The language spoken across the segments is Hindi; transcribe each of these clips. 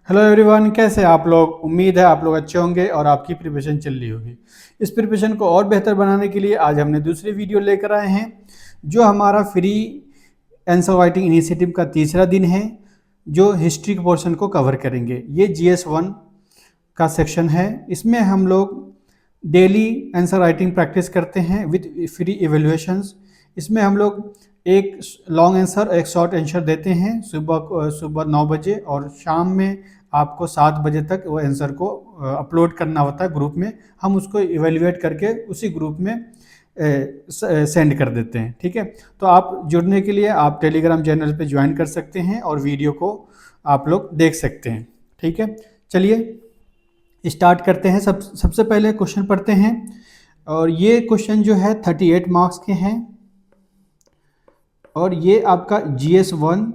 हेलो एवरीवन, कैसे हैं आप लोग। उम्मीद है आप लोग अच्छे होंगे और आपकी प्रिपरेशन चल रही होगी। इस प्रिपरेशन को और बेहतर बनाने के लिए आज हमने दूसरी वीडियो लेकर आए हैं, जो हमारा फ्री आंसर राइटिंग इनिशिएटिव का तीसरा दिन है, जो हिस्ट्री के पोर्शन को कवर करेंगे। ये GS1 का सेक्शन है। इसमें हम लोग डेली आंसर राइटिंग प्रैक्टिस करते हैं विद फ्री इवेल्युएशंस। इसमें हम लोग एक लॉन्ग आंसर एक शॉर्ट आंसर देते हैं सुबह 9 बजे, और शाम में आपको 7 बजे तक वो आंसर को अपलोड करना होता है ग्रुप में। हम उसको इवेल्युएट करके उसी ग्रुप में सेंड कर देते हैं। ठीक है, तो आप जुड़ने के लिए आप टेलीग्राम चैनल पे ज्वाइन कर सकते हैं और वीडियो को आप लोग देख सकते हैं। ठीक है, चलिए स्टार्ट करते हैं। सबसे पहले क्वेश्चन पढ़ते हैं, और ये क्वेश्चन जो है 38 मार्क्स के हैं, और ये आपका GS1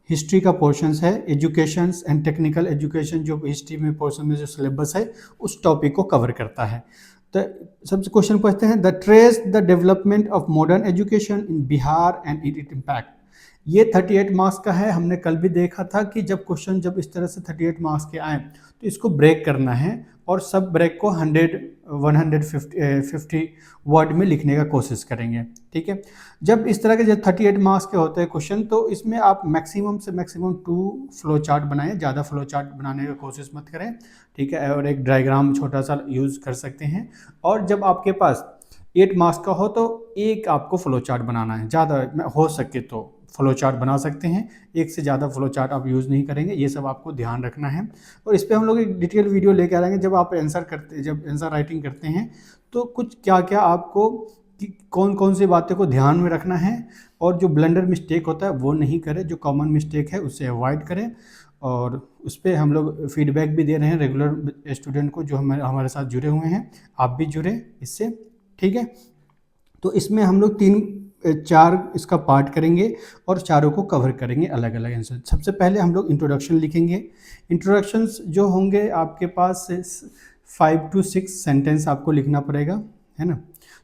हिस्ट्री का पोर्शंस है। एजुकेशन एंड टेक्निकल एजुकेशन जो हिस्ट्री में पोर्शन में जो सिलेबस है उस टॉपिक को कवर करता है। तो सबसे क्वेश्चन पूछते हैं, the trace the development of modern education in Bihar and it impact. ये 38 मार्क्स का है। हमने कल भी देखा था कि जब क्वेश्चन जब इस तरह से 38 मार्क्स के आए तो इसको ब्रेक करना है, और सब ब्रेक को 150 वर्ड में लिखने का कोशिश करेंगे। ठीक है, जब इस तरह के जब 38 मार्क्स के होते हैं क्वेश्चन, तो इसमें आप मैक्सिमम से मैक्सिमम 2 फ्लो चार्ट बनाएं, ज़्यादा फ्लो चार्ट बनाने की कोशिश मत करें। ठीक है, और एक डायग्राम छोटा सा यूज़ कर सकते हैं। और जब आपके पास 8 मार्क्स का हो तो एक आपको फ्लो चार्ट बनाना है, ज़्यादा हो सके तो फ्लो चार्ट बना सकते हैं, एक से ज़्यादा फ्लो चार्ट आप यूज़ नहीं करेंगे। ये सब आपको ध्यान रखना है, और इस पर हम लोग एक डिटेल वीडियो लेके आ जाएंगे। जब आप जब आंसर राइटिंग करते हैं तो कुछ क्या क्या आपको कौन कौन सी बातें को ध्यान में रखना है, और जो ब्लंडर मिस्टेक होता है वो नहीं करें, जो कॉमन मिस्टेक है उससे अवॉइड करें। और उस पर हम लोग फीडबैक भी दे रहे हैं रेगुलर स्टूडेंट को जो हमारे साथ जुड़े हुए हैं। आप भी जुड़े इससे। ठीक है, तो इसमें हम लोग 4 इसका पार्ट करेंगे और चारों को कवर करेंगे अलग अलग आंसर। सबसे पहले हम लोग इंट्रोडक्शन लिखेंगे। इंट्रोडक्शंस जो होंगे आपके पास 5 to 6 सेंटेंस आपको लिखना पड़ेगा, है ना,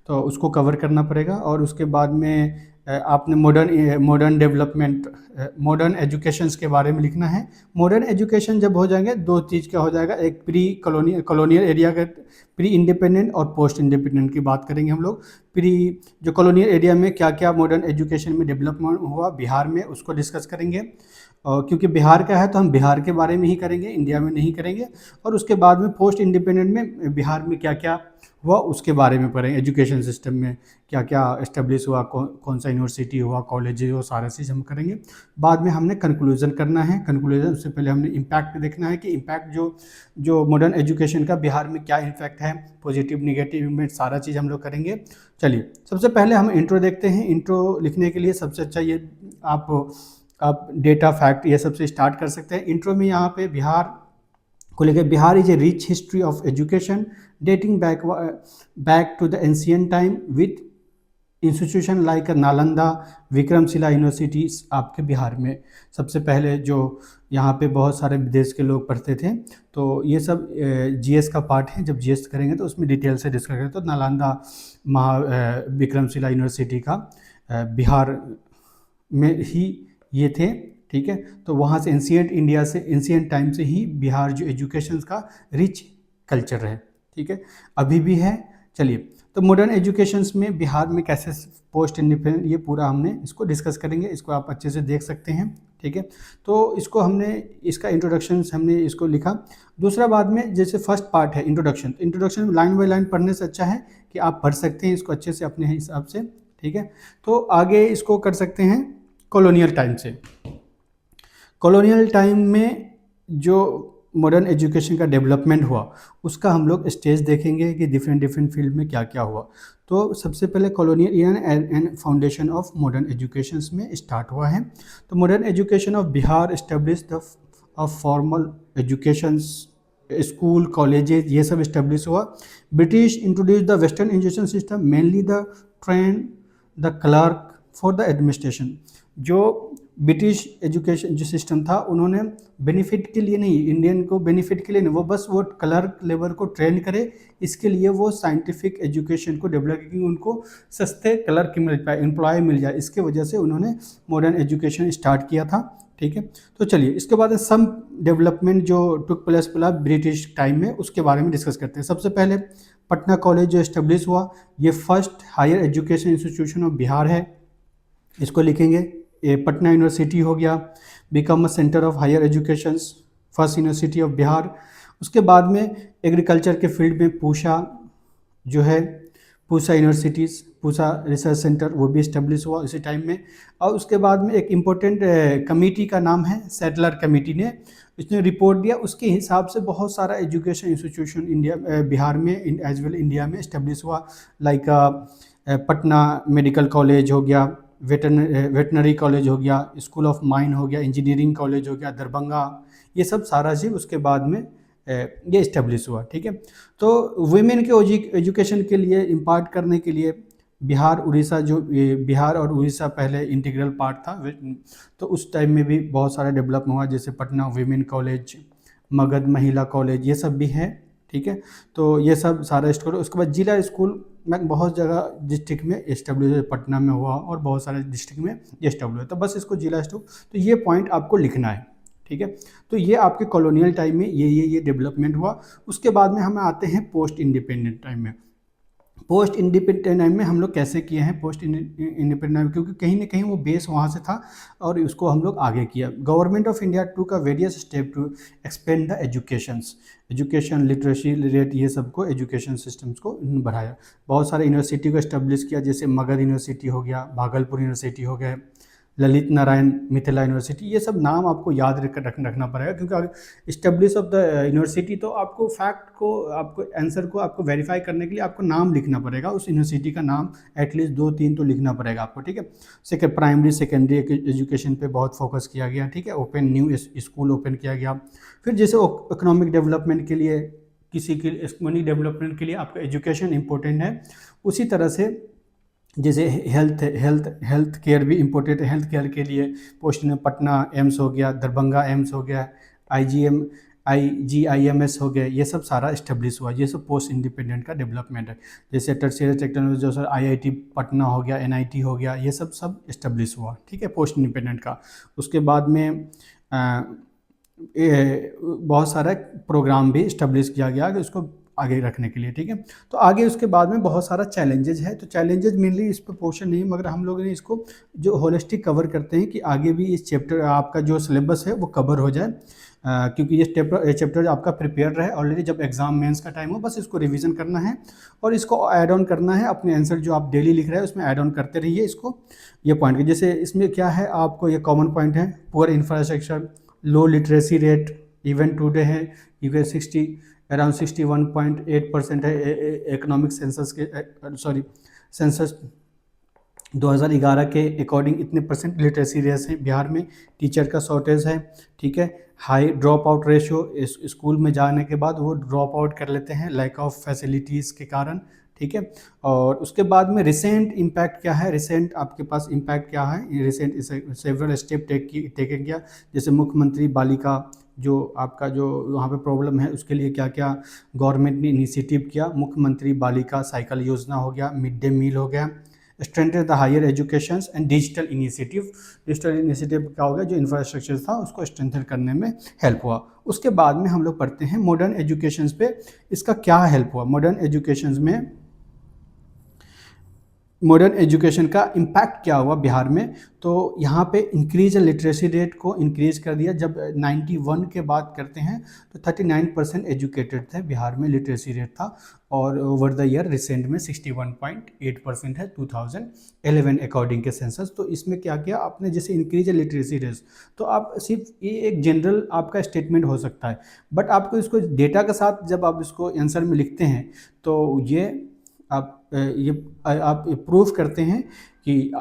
तो उसको कवर करना पड़ेगा। और उसके बाद में आपने मॉडर्न डेवलपमेंट मॉडर्न एजुकेशंस के बारे में लिखना है। मॉडर्न एजुकेशन जब हो जाएंगे, 2 चीज़ का हो जाएगा, एक कॉलोनियल एरिया का प्री इंडिपेंडेंट और पोस्ट इंडिपेंडेंट की बात करेंगे हम लोग। जो कॉलोनियल एरिया में क्या क्या मॉडर्न एजुकेशन में डेवलपमेंट हुआ बिहार में, उसको डिस्कस करेंगे। और क्योंकि बिहार का है तो हम बिहार के बारे में ही करेंगे, इंडिया में नहीं करेंगे। और उसके बाद में पोस्ट इंडिपेंडेंट में बिहार में क्या क्या हुआ उसके बारे में पढ़ेंगे। एजुकेशन सिस्टम में क्या क्या इस्टेब्लिश हुआ, कौन सा यूनिवर्सिटी हुआ, कॉलेज हुआ, सारा चीज़ हम करेंगे। बाद में हमने कंक्लूजन करना है। कंक्लूजन उससे पहले हमने इम्पैक्ट देखना है कि इम्पैक्ट जो मॉडर्न एजुकेशन का बिहार में क्या इम्पैक्ट है, पॉजिटिव निगेटिव में सारा चीज़ हम लोग करेंगे। चलिए, सबसे पहले हम इंट्रो देखते हैं। इंट्रो लिखने के लिए सबसे अच्छा ये आप डेटा फैक्ट ये सबसे स्टार्ट कर सकते हैं। इंट्रो में यहाँ पे बिहार को लेकर, Bihar is a rich history of education dating back to the ancient time with institution like Nalanda, Vikramshila universities आपके बिहार में। सबसे पहले जो यहाँ पे बहुत सारे विदेश के लोग पढ़ते थे, तो ये सब GS का पार्ट है। जब GS करेंगे तो उसमें डिटेल से डिस्कस करेंगे। तो नालंदा विक्रमशिला यूनिवर्सिटी का बिहार में ही ये थे। ठीक है, तो वहाँ से एंशियंट टाइम से ही बिहार जो एजुकेशन का रिच कल्चर है। ठीक है, अभी भी है। चलिए, तो मॉडर्न एजुकेशंस में बिहार में कैसे पोस्ट इंडिपेंडेंट, ये पूरा हमने इसको डिस्कस करेंगे। इसको आप अच्छे से देख सकते हैं। ठीक है, तो इसको इसका इंट्रोडक्शन हमने इसको लिखा। दूसरा, बाद में जैसे फर्स्ट पार्ट है इंट्रोडक्शन, तो इंट्रोडक्शन लाइन बाय लाइन पढ़ने से अच्छा है कि आप पढ़ सकते हैं इसको अच्छे से अपने हिसाब से। ठीक है, तो आगे इसको कर सकते हैं कॉलोनियल टाइम से। कॉलोनियल टाइम में जो मॉडर्न एजुकेशन का डेवलपमेंट हुआ उसका हम लोग स्टेज देखेंगे कि डिफरेंट फील्ड में क्या क्या हुआ। तो सबसे पहले colonial and foundation of modern education में स्टार्ट हुआ है। तो modern education of Bihar establish the formal education, school, colleges, ये सब इस्टेब्लिश हुआ। British introduce the western education system, mainly the train the clerk for the administration. जो ब्रिटिश एजुकेशन जो सिस्टम था, उन्होंने बेनिफिट के लिए नहीं, इंडियन को बेनिफिट के लिए नहीं, वो बस वो क्लर्क लेबर को ट्रेन करे, इसके लिए वो साइंटिफिक एजुकेशन को डेवलप की, उनको सस्ते क्लर्क मिल पाए, एम्प्लॉय मिल जाए। इसके वजह से उन्होंने मॉडर्न एजुकेशन स्टार्ट किया था। ठीक है। तो चलिए इसके बाद सम डेवलपमेंट जो टुक प्लेस प्ला ब्रिटिश टाइम में, उसके बारे में डिस्कस करते हैं। सबसे पहले पटना कॉलेज जो इस्टेब्लिश हुआ, ये first higher education institution of Bihar है, इसको लिखेंगे। ये पटना यूनिवर्सिटी हो गया, become a centre of higher education, first university of Bihar. उसके बाद में एग्रीकल्चर के फील्ड में पूसा जो है, Pusa universities, Pusa research centre, वो भी इस्टेब्लिश हुआ इसी टाइम में। और उसके बाद में एक इम्पोर्टेंट कमेटी का नाम है सेटलर कमेटी ने, इसने रिपोर्ट दिया, उसके हिसाब से बहुत सारा एजुकेशन इंस्टीट्यूशन इंडिया बिहार में एज वेल इंडिया में इस्टेब्लिश हुआ। लाइक पटना मेडिकल कॉलेज हो गया, वेटनरी कॉलेज हो गया, स्कूल ऑफ माइन हो गया, इंजीनियरिंग कॉलेज हो गया, दरभंगा, ये सब सारा चीज़ उसके बाद में ये इस्टेब्लिश हुआ। ठीक है। तो वुमेन के एजुकेशन के लिए इम्पार्ट करने के लिए बिहार उड़ीसा, जो बिहार और उड़ीसा पहले इंटीग्रल पार्ट था, तो उस टाइम में भी बहुत सारा डेवलप हुआ, जैसे पटना वुमेन कॉलेज, मगध महिला कॉलेज, ये सब भी हैं। ठीक है। तो ये सब सारा स्कूल, उसके बाद जिला स्कूल में बहुत जगह डिस्ट्रिक्ट में इस्टेब्लिश, पटना में हुआ और बहुत सारे डिस्ट्रिक्ट में ये इस्टेब्लिश हुआ, तो बस इसको जिला स्कूल, तो ये पॉइंट आपको लिखना है। ठीक है। तो ये आपके कॉलोनियल टाइम में ये डेवलपमेंट हुआ। उसके बाद में हम आते हैं पोस्ट इंडिपेंडेंट टाइम में। पोस्ट इंडिपेंडेंट टाइम में हम लोग कैसे किए हैं पोस्ट इंडिपेंडेंट टाइम, क्योंकि कहीं ना कहीं वो बेस वहाँ से था और उसको हम लोग आगे किया। गवर्नमेंट ऑफ इंडिया टू का various step to expand the education literacy rate, ये सबको एजुकेशन सिस्टम्स को बढ़ाया। बहुत सारे यूनिवर्सिटी को इस्टेब्लिश किया, जैसे मगध यूनिवर्सिटी हो गया, भागलपुर यूनिवर्सिटी हो गया, ललित नारायण मिथिला यूनिवर्सिटी, ये सब नाम आपको याद रखना पड़ेगा, क्योंकि अगर इस्टेब्लिश ऑफ द यूनिवर्सिटी, तो आपको फैक्ट को, आपको आंसर को आपको वेरीफाई करने के लिए आपको नाम लिखना पड़ेगा, उस यूनिवर्सिटी का नाम एटलीस्ट 2-3 तो लिखना पड़ेगा आपको। ठीक है। सेकेंड, प्राइमरी सेकेंडरी एजुकेशन पे बहुत फोकस किया गया। ठीक है। ओपन न्यू स्कूल ओपन किया गया। फिर जैसे इकोनॉमिक डेवलपमेंट के लिए, किसी के इकोनॉमिक डेवलपमेंट के लिए आपका एजुकेशन इंपॉर्टेंट है, उसी तरह से जैसे हेल्थ केयर भी इम्पोर्टेंट है। हेल्थ केयर के लिए पोस्ट में पटना एम्स हो गया, दरभंगा एम्स हो गया, IGIMS हो गया, ये सब सारा इस्टेब्लिश हुआ। ये सब पोस्ट इंडिपेंडेंट का डेवलपमेंट है। जैसे टर्शियरी टेक्नोलॉजी, जो सर IIT पटना हो गया, NIT हो गया, ये सब इस्टेब्लिश हुआ। ठीक है, पोस्ट इंडिपेंडेंट का। उसके बाद में बहुत सारा प्रोग्राम भी इस्टेब्लिश किया गया कि उसको आगे रखने के लिए। ठीक है। तो आगे उसके बाद में बहुत सारा चैलेंजेज है, तो चैलेंजेज मेनली इस पर पोर्शन नहीं, मगर हम लोगों ने इसको जो होलिस्टिक कवर करते हैं कि आगे भी इस चैप्टर आपका जो सिलेबस है वो कवर हो जाए, क्योंकि ये चैप्टर आपका प्रिपेयर रहे ऑलरेडी, जब एग्जाम मेंस का टाइम हो बस इसको रिवीजन करना है और इसको ऐड ऑन करना है। अपने आंसर जो आप डेली लिख रहे हैं उसमें ऐड ऑन करते रहिए इसको, ये पॉइंट। जैसे इसमें क्या है, आपको ये कॉमन पॉइंट है, पुअर इंफ्रास्ट्रक्चर, लो लिटरेसी रेट, इवन टुडे है यूके 61.8% है। इकोनॉमिक सेंसस के सेंसस 2011 के अकॉर्डिंग इतने परसेंट लिटरेसी रेट है बिहार में। टीचर का शॉर्टेज है। ठीक है। High drop out ratio, school में जाने के बाद वो ड्रॉप आउट कर लेते हैं लैक ऑफ फैसिलिटीज़ के कारण। ठीक है। और उसके बाद में रिसेंट इम्पैक्ट क्या है, रिसेंट आपके पास इम्पैक्ट क्या है, रिसेंट सेवरल स्टेप टेकन किया, जैसे मुख्यमंत्री बालिका, जो आपका जो वहाँ पे प्रॉब्लम है उसके लिए क्या क्या गवर्नमेंट ने इनिशिएटिव किया। मुख्यमंत्री बालिका साइकिल योजना हो गया, मिड डे मील हो गया, strengthen the higher education and digital initiative. Digital initiative क्या हो गया, जो इंफ्रास्ट्रक्चर था उसको स्ट्रेंथन करने में हेल्प हुआ। उसके बाद में हम लोग पढ़ते हैं मॉडर्न एजुकेशन पे इसका क्या हेल्प हुआ। मॉडर्न एजुकेशन का इम्पैक्ट क्या हुआ बिहार में, तो यहाँ पे इंक्रीज लिटरेसी रेट को इंक्रीज कर दिया। जब 91 के बात करते हैं तो 39% एजुकेटेड थे बिहार में, लिटरेसी रेट था, और ओवर द ईयर रिसेंट में 61.8% है 2011 अकॉर्डिंग के सेंसस। तो इसमें क्या किया आपने, जैसे इंक्रीज लिटरेसी रेट, तो आप सिर्फ ये एक जनरल आपका स्टेटमेंट हो सकता है, बट आपको इसको डेटा के साथ जब आप इसको आंसर में लिखते हैं तो ये आप प्रूव करते हैं कि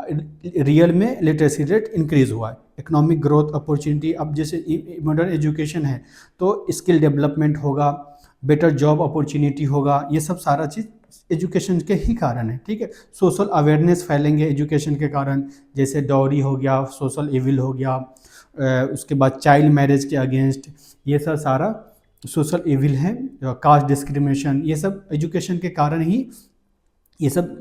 रियल में लिटरेसी रेट इंक्रीज हुआ है। इकोनॉमिक ग्रोथ अपॉर्चुनिटी, अब जैसे मॉडर्न एजुकेशन है तो स्किल डेवलपमेंट होगा, बेटर जॉब अपॉर्चुनिटी होगा, ये सब सारा चीज़ एजुकेशन के ही कारण है। ठीक है। सोशल अवेयरनेस फैलेंगे एजुकेशन के कारण, जैसे डॉरी हो गया, सोशल इविल हो गया, उसके बाद चाइल्ड मैरिज के अगेंस्ट, ये सब सारा सोशल इविल है, कास्ट डिस्क्रिमिनेशन, ये सब एजुकेशन के कारण ही ये सब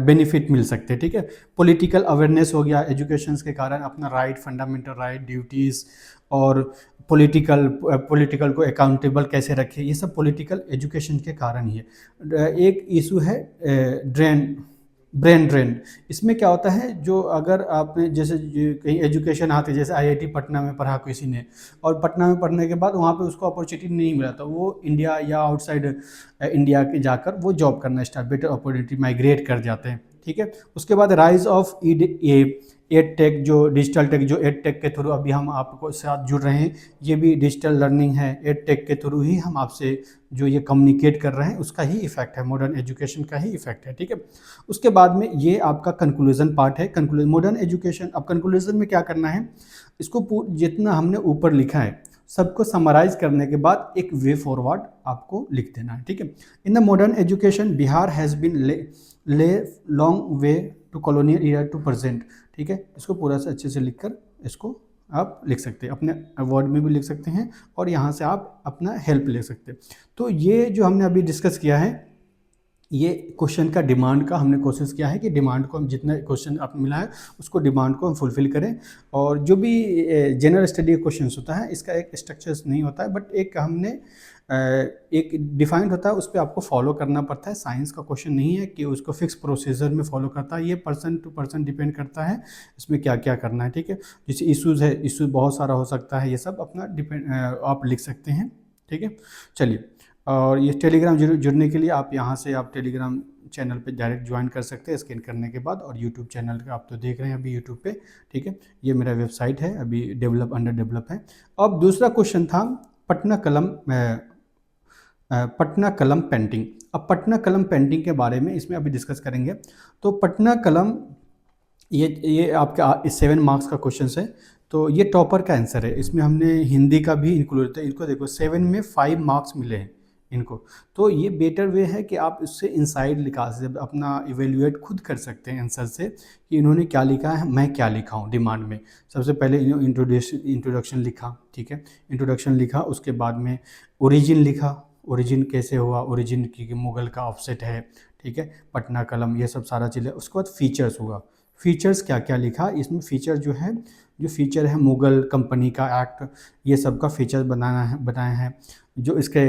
बेनिफिट मिल सकते हैं, ठीक है। पॉलिटिकल अवेयरनेस हो गया, एजुकेशन के कारण अपना राइट, फंडामेंटल राइट, ड्यूटीज़, और पॉलिटिकल को अकाउंटेबल कैसे रखें, ये सब पॉलिटिकल एजुकेशन के कारण ही है। एक इशू है ड्रेन ब्रेन ड्रेन। इसमें क्या होता है, जो अगर आपने जैसे कहीं एजुकेशन आती है, जैसे आईआईटी पटना में पढ़ा किसी ने, और पटना में पढ़ने के बाद वहाँ पे उसको अपॉर्चुनिटी नहीं मिला, तो वो इंडिया या आउटसाइड इंडिया के जाकर वो जॉब करना स्टार्ट, बेटर अपॉर्चुनिटी माइग्रेट कर जाते हैं, ठीक है। उसके बाद राइज ऑफ एड टेक, जो डिजिटल टेक, जो एड टेक के थ्रू अभी हम आपको साथ जुड़ रहे हैं, ये भी डिजिटल लर्निंग है। एड टेक के थ्रू ही हम आपसे जो ये कम्युनिकेट कर रहे हैं, उसका ही इफेक्ट है, मॉडर्न एजुकेशन का ही इफेक्ट है, ठीक है। उसके बाद में ये आपका कंक्लूजन पार्ट है, कंक्लूजन मॉडर्न एजुकेशन। अब कंक्लूजन में क्या करना है, इसको जितना हमने ऊपर लिखा है सबको समराइज करने के बाद एक वे फॉरवर्ड आपको लिख देना है, ठीक है। In the modern education Bihar has been lay long way to colonial era to present, ठीक है। इसको पूरा से अच्छे से लिखकर इसको आप लिख सकते हैं, अपने वर्ड में भी लिख सकते हैं, और यहाँ से आप अपना हेल्प ले सकते हैं। तो ये जो हमने अभी डिस्कस किया है, ये क्वेश्चन का डिमांड का हमने कोशिश किया है कि डिमांड को हम जितना क्वेश्चन आप मिला है उसको डिमांड को हम फुलफ़िल करें। और जो भी जनरल स्टडी क्वेश्चंस होता है, इसका एक स्ट्रक्चर्स नहीं होता है, बट एक हमने एक डिफाइंड होता है, उस पर आपको फॉलो करना पड़ता है। साइंस का क्वेश्चन नहीं है कि उसको फिक्स प्रोसीजर में फॉलो करता है, ये पर्सन टू पर्सन डिपेंड करता है इसमें क्या क्या करना है, ठीक है। जैसे इशूज़ है, इशूज़ बहुत सारा हो सकता है, ये सब अपना डिपेंड आप लिख सकते हैं, ठीक है। चलिए, और ये टेलीग्राम जुड़ने के लिए आप यहाँ से आप टेलीग्राम चैनल पे डायरेक्ट ज्वाइन कर सकते हैं स्कैन करने के बाद, और यूट्यूब चैनल का आप तो देख रहे हैं अभी यूट्यूब पे, ठीक है। ये मेरा वेबसाइट है, अभी अंडर डेवलप है। अब दूसरा क्वेश्चन था पटना कलम पेंटिंग। अब पटना कलम पेंटिंग के बारे में इसमें अभी डिस्कस करेंगे। तो पटना कलम, ये आपका 7 मार्क्स का क्वेश्चन है, तो ये टॉपर का आंसर है। इसमें हमने हिंदी का भी इंक्लूड था, इनको देखो 7 में 5 मार्क्स मिले हैं इनको। तो ये बेटर वे है कि आप इससे इंसाइड लिखा से अपना इवेल्युएट खुद कर सकते हैं आंसर से, कि इन्होंने क्या लिखा है, मैं क्या लिखा हूँ डिमांड में। सबसे पहले इंट्रोडक्शन लिखा, ठीक है, इंट्रोडक्शन लिखा, उसके बाद में ओरिजिन लिखा, ओरिजिन कैसे हुआ, ओरिजिन की मुगल का ऑफसेट है, ठीक है, पटना कलम, ये सब सारा चीज़ें। उसके बाद फीचर्स हुआ, फीचर्स क्या क्या लिखा इसमें, फीचर जो फीचर है मुगल कंपनी का एक्ट, ये सब का फीचर बनाया है। जो इसके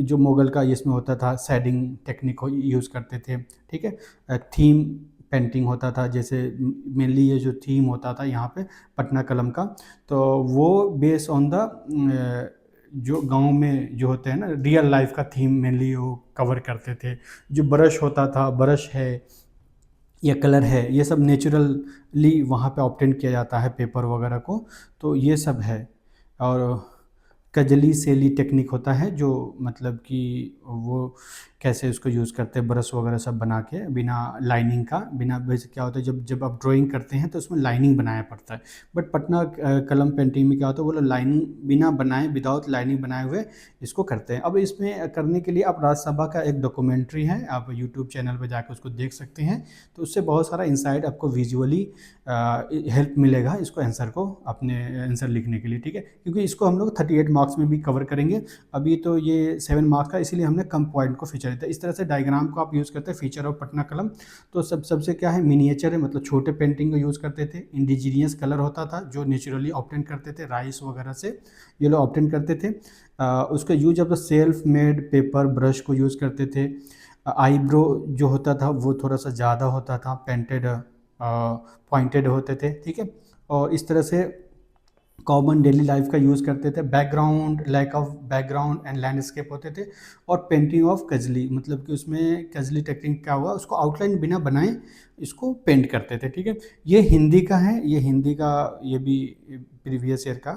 जो मुगल का इसमें होता था, शेडिंग टेक्निक यूज़ करते थे, ठीक है। थीम पेंटिंग होता था, जैसे मेनली ये जो थीम होता था यहाँ पे पटना कलम का, तो वो बेस ऑन द जो गांव में जो होते हैं ना, रियल लाइफ का थीम मेनली वो कवर करते थे। जो ब्रश होता था, ब्रश है या कलर है, ये सब नेचुरली वहाँ पे ऑब्टेन किया जाता है पेपर वगैरह को, तो ये सब है। और कजली सेली टेक्निक होता है, जो मतलब कि वो कैसे उसको यूज़ करते हैं, ब्रश वगैरह सब बना के बिना लाइनिंग का, बिना वैसे क्या होता है, जब जब आप ड्राइंग करते हैं तो उसमें लाइनिंग बनाया पड़ता है। बट पटना कलम पेंटिंग में क्या होता है, वो लोग लाइनिंग बिना बनाए, विदाउट लाइनिंग बनाए हुए इसको करते हैं। अब इसमें करने के लिए आप राज्यसभा का एक डॉक्यूमेंट्री है, आप यूट्यूब चैनल पर जाकर उसको देख सकते हैं, तो उससे बहुत सारा इंसाइट आपको विजुअली हेल्प मिलेगा इसको आंसर को, अपने आंसर लिखने के लिए, ठीक है। क्योंकि इसको हम लोग 38 मार्क्स में भी कवर करेंगे, अभी तो ये 7 मार्क्स का, इसीलिए हमने कम पॉइंट को फीचर देता है। इस तरह से डायग्राम को आप यूज़ करते हैं, फीचर ऑफ पटना कलम। तो सबसे क्या है, मिनिएचर है, मतलब छोटे पेंटिंग को यूज़ करते थे। इंडिजीनियस कलर होता था जो नेचुरली ऑब्टेन करते थे, राइस वगैरह से ये लोग ऑब्टेन करते थे। उसका use of the self made paper brush को यूज़ करते थे। आईब्रो जो होता था वो थोड़ा सा ज़्यादा होता था, पेंटेड पॉइंटेड होते थे, ठीक है। और इस तरह से कॉमन डेली लाइफ का यूज़ करते थे। Background, lack of background and landscape होते थे। और पेंटिंग ऑफ कजली, मतलब कि उसमें कजली टेक्निक क्या हुआ, उसको आउटलाइन बिना बनाए इसको पेंट करते थे, ठीक है। ये हिंदी का है, ये हिंदी का, ये भी प्रीवियस ईयर का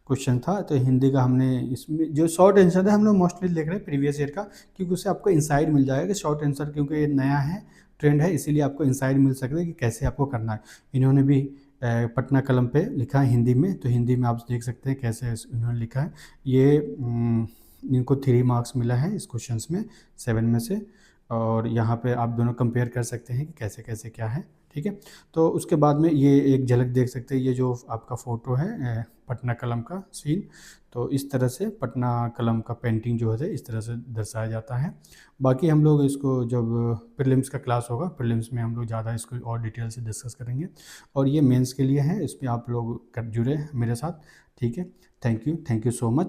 क्वेश्चन था। तो हिंदी का हमने इसमें जो शॉर्ट आंसर है हम लोग मोस्टली देख रहे हैं प्रीवियस ईयर का, क्योंकि उससे आपको इंसाइट मिल जाएगा कि शॉर्ट आंसर, क्योंकि ये नया है, ट्रेंड है, इसीलिए आपको इंसाइट मिल सकता है कि कैसे आपको करना है। इन्होंने भी पटना कलम पे लिखा है हिंदी में, तो हिंदी में आप देख सकते हैं कैसे इन्होंने लिखा है। ये इनको 3 मार्क्स मिला है इस क्वेश्चंस में 7 में से। और यहाँ पे आप दोनों कंपेयर कर सकते हैं कि कैसे कैसे क्या है। ठीक है। तो उसके बाद में ये एक झलक देख सकते हैं, ये जो आपका फ़ोटो है पटना कलम का सीन, तो इस तरह से पटना कलम का पेंटिंग जो है इस तरह से दर्शाया जाता है। बाकी हम लोग इसको जब प्रीलिम्स का क्लास होगा, प्रीलिम्स में हम लोग ज़्यादा इसको और डिटेल से डिस्कस करेंगे। और ये मेंस के लिए है, इस पे आप लोग कर जुड़े मेरे साथ, ठीक है। Thank you so much.